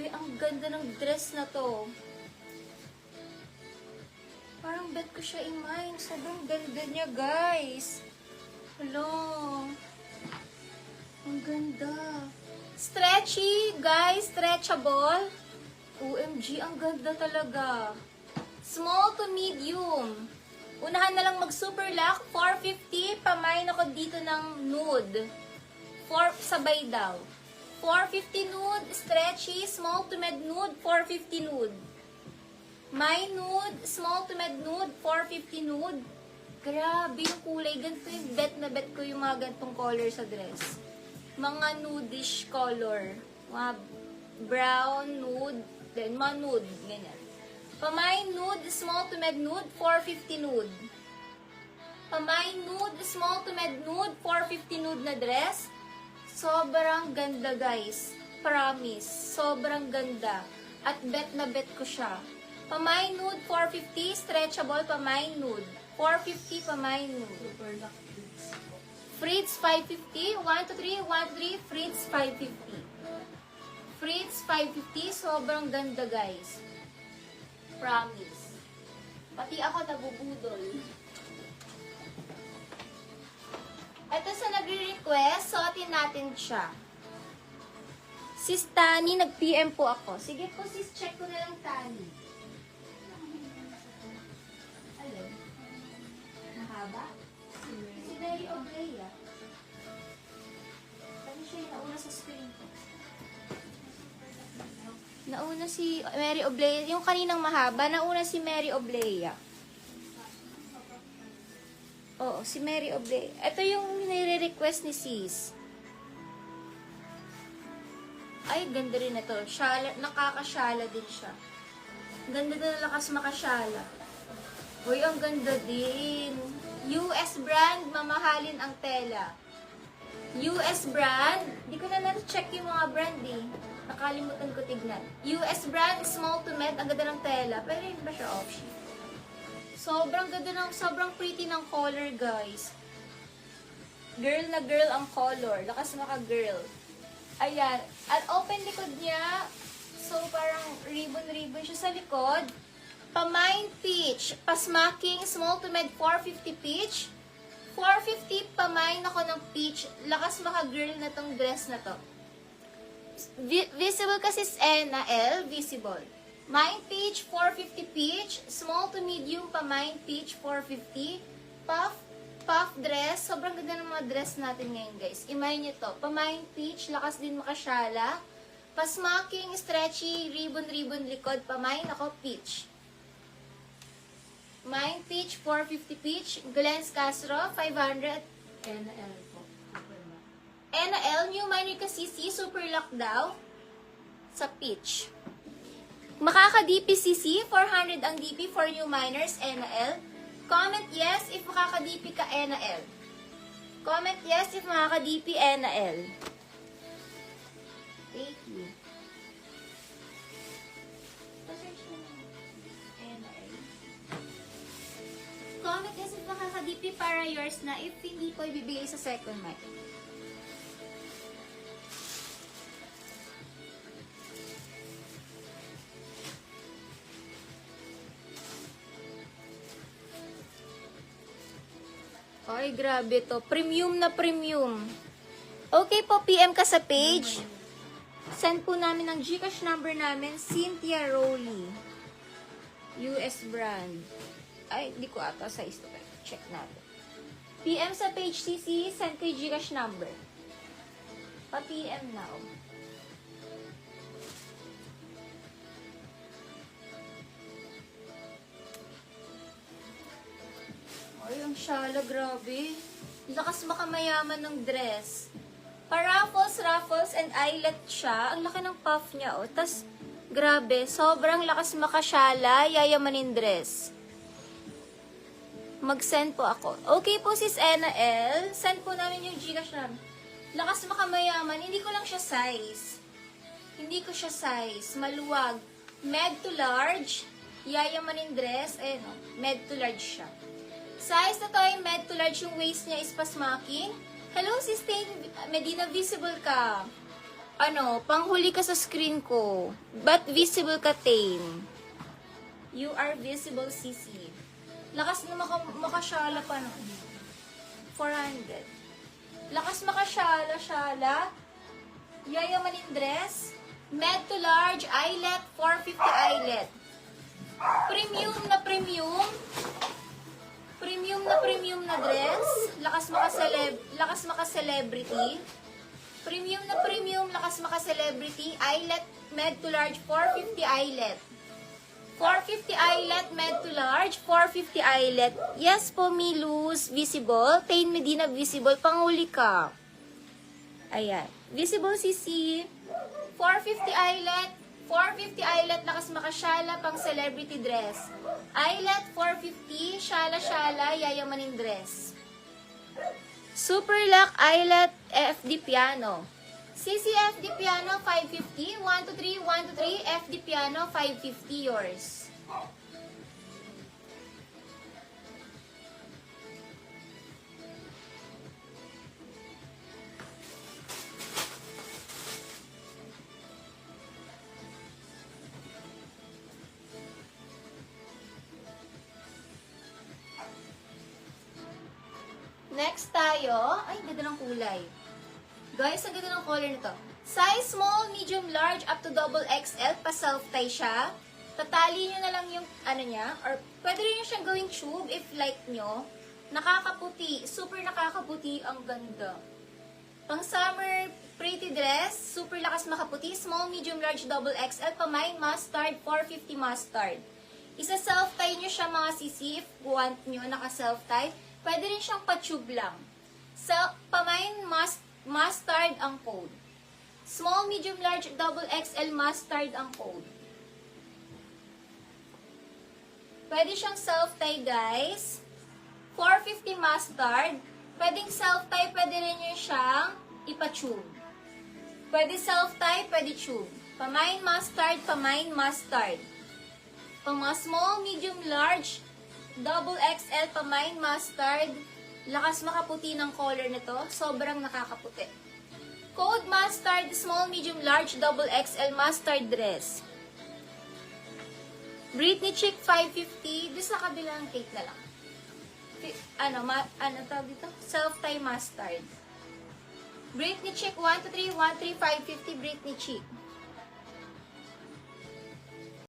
Grabe, ang ganda ng dress na to. Parang bet ko siya in mine. Sobrang ganda niya, guys. Hello. Ang ganda. Stretchy, guys. Stretchable. OMG, ang ganda talaga. Small to medium. Unahan na lang mag-super lock. 450. Pamain ako dito ng nude. 4 sabay daw. 450 nude, stretchy, small to med nude, 450 nude. My nude, small to med nude, 450 nude. Grabe yung kulay. Ganito yung bet na bet ko yung mga ganitong color sa dress. Mga nudish color. Mga brown, nude, then mga nude. Ganyan. Pamay nude, small to med nude, 450 nude. Pamay nude, small to med nude, 450 nude na dress. Sobrang ganda, guys. Promise. Sobrang ganda. At bet na bet ko siya. Pamay nude, 450. Stretchable, pamay nude. 450, pamay nude. Fritz, 550. 1, 2, 3, 1, 3. Fritz, 550. Fritz, 550. Sobrang ganda, guys. Promise. Pati ako nabubudol. Ito sa nagre-request, suotin natin siya. Sis Tani, nag-PM po ako. Sige po sis, check ko na lang Tani. Alin? Mahaba? Si Mary Oblea. Tani siya yung nauna sa screen ko. Nauna si Mary Oblea. Yung kaninang mahaba, nauna si Mary Oblea. Oo, si Mary Oblea. Ito yung nire-request ni sis. Ay, ganda rin ito. Shala, nakakasyala din siya. Ganda na lakas makasyala. Uy, ang ganda din. US brand, mamahalin ang tela. US brand, di ko na na-check yung mga brand eh. Nakalimutan ko tignan. US brand, small to med, ang ganda ng tela. Pero yun ba siya option? Sobrang ganda ng, sobrang pretty ng color, guys. Girl na girl ang color. Lakas maka-girl. Ayan. At open likod niya. So, parang ribbon-ribbon siya sa likod. Pamine peach. Pasmaking small to med 450 peach. 450 pamine ako ng peach. Lakas maka-girl na tong dress na to. Visible kasi N na L. Visible. Mine peach, 450 peach. Small to medium pa mine peach, 450. Puff dress. Sobrang ganda ng mga dress natin ngayon, guys. Imagine nyo to. Pa mine peach, lakas din makasyala. Pasmaking, stretchy, ribbon likod. Pa mine ako, peach. Mine peach, 450 peach. Glens Castro, 500. NL po. NL, new minor kasi super lock daw. Sa peach. Makaka-DP-CC, 400 ang DP for new minors, NL. Comment yes if makaka-DP ka, NL. Comment yes if makaka-DP, NL. Thank you. NL. Comment yes if makaka-DP para yours na, if hindi ko ibibigay sa second mic. Ay, grabe to. Premium na premium. Okay po, PM ka sa page. Send po namin ang Gcash number namin, Cynthia Rowley. US brand. Ay, hindi ko ata size to. Check natin. PM sa page CC, send kay Gcash number. Pa-PM now. Ay, ang syala, grabe. Lakas makamayaman ng dress. Pa-ruffles, and eyelet siya. Ang laki ng puff niya, oh. Tas, grabe, sobrang lakas makasyala, yayamanin dress. Mag-send po ako. Okay po, sis Ena L. Send po namin yung Gcash namin. Lakas makamayaman. Hindi ko lang siya size. Hindi ko siya size. Maluwag. Med to large. Yayamanin dress. Ayun, oh. Med to large siya. Size na to ay med to large. Yung waist niya is pasmaking. Hello, sis Tain Medina. Visible ka. Panghuli ka sa screen ko. But visible ka, Tame. You are visible, CC. Lakas na makasyala pa no. 400. Lakas makasyala. Yayamanin dress. Med to large, eyelet, 450 eyelet. Premium na premium na dress. Lakas maka-celebrity. Premium na premium, lakas maka-celebrity. Eyelet, med to large, 450 eyelet. 450 eyelet, med to large, 450 eyelet. Yes po, Milus, visible. Tain Medina, visible. Panghuli ka. Ayan. Visible, CC. 450 eyelet, 450 eyelet, lakas makasyala, pang celebrity dress. Eyelet, 450, syala, yayamaning dress. Super Luck Eyelet, FD Piano. CC FD Piano, 550. 1 to 3, 1 to 3, FD Piano, 550 yours. Next tayo, ay, ganda ng kulay. Guys, ang ganda ng color nito. Size small, medium, large, up to double XL, pa self-tie siya. Tatali nyo na lang yung, niya, or pwede rin nyo siyang gawing tube if like nyo. Nakakaputi, super nakakaputi, ang ganda. Pang summer, pretty dress, super lakas makaputi, small, medium, large, double XL, pamain, mustard, 450 mustard. Isa self-tie nyo siya mga sisi, if want nyo, naka-self-tie. Pwede rin siyang pa-tube lang. Pamain, mustard ang code. Small, medium, large, double XL, mustard ang code. Pwede siyang self-tie, guys. 450 mustard. Pwedeng self-tie, pwede rin nyo siyang ipa-tube. Pwede self-tie, pwede tube. Pamain, mustard. Pang mga small, medium, large, double XL, pamain, mustard. Lakas makaputi ng color nito. Sobrang nakakaputi. Code mustard, small, medium, large, double XL, mustard dress. Britney Chick, 550. Doon sa kabilang cake na lang. Tawag dito? Self-tie mustard. Britney Chick, 1 to 3, 1, 3, 550, Britney Chick.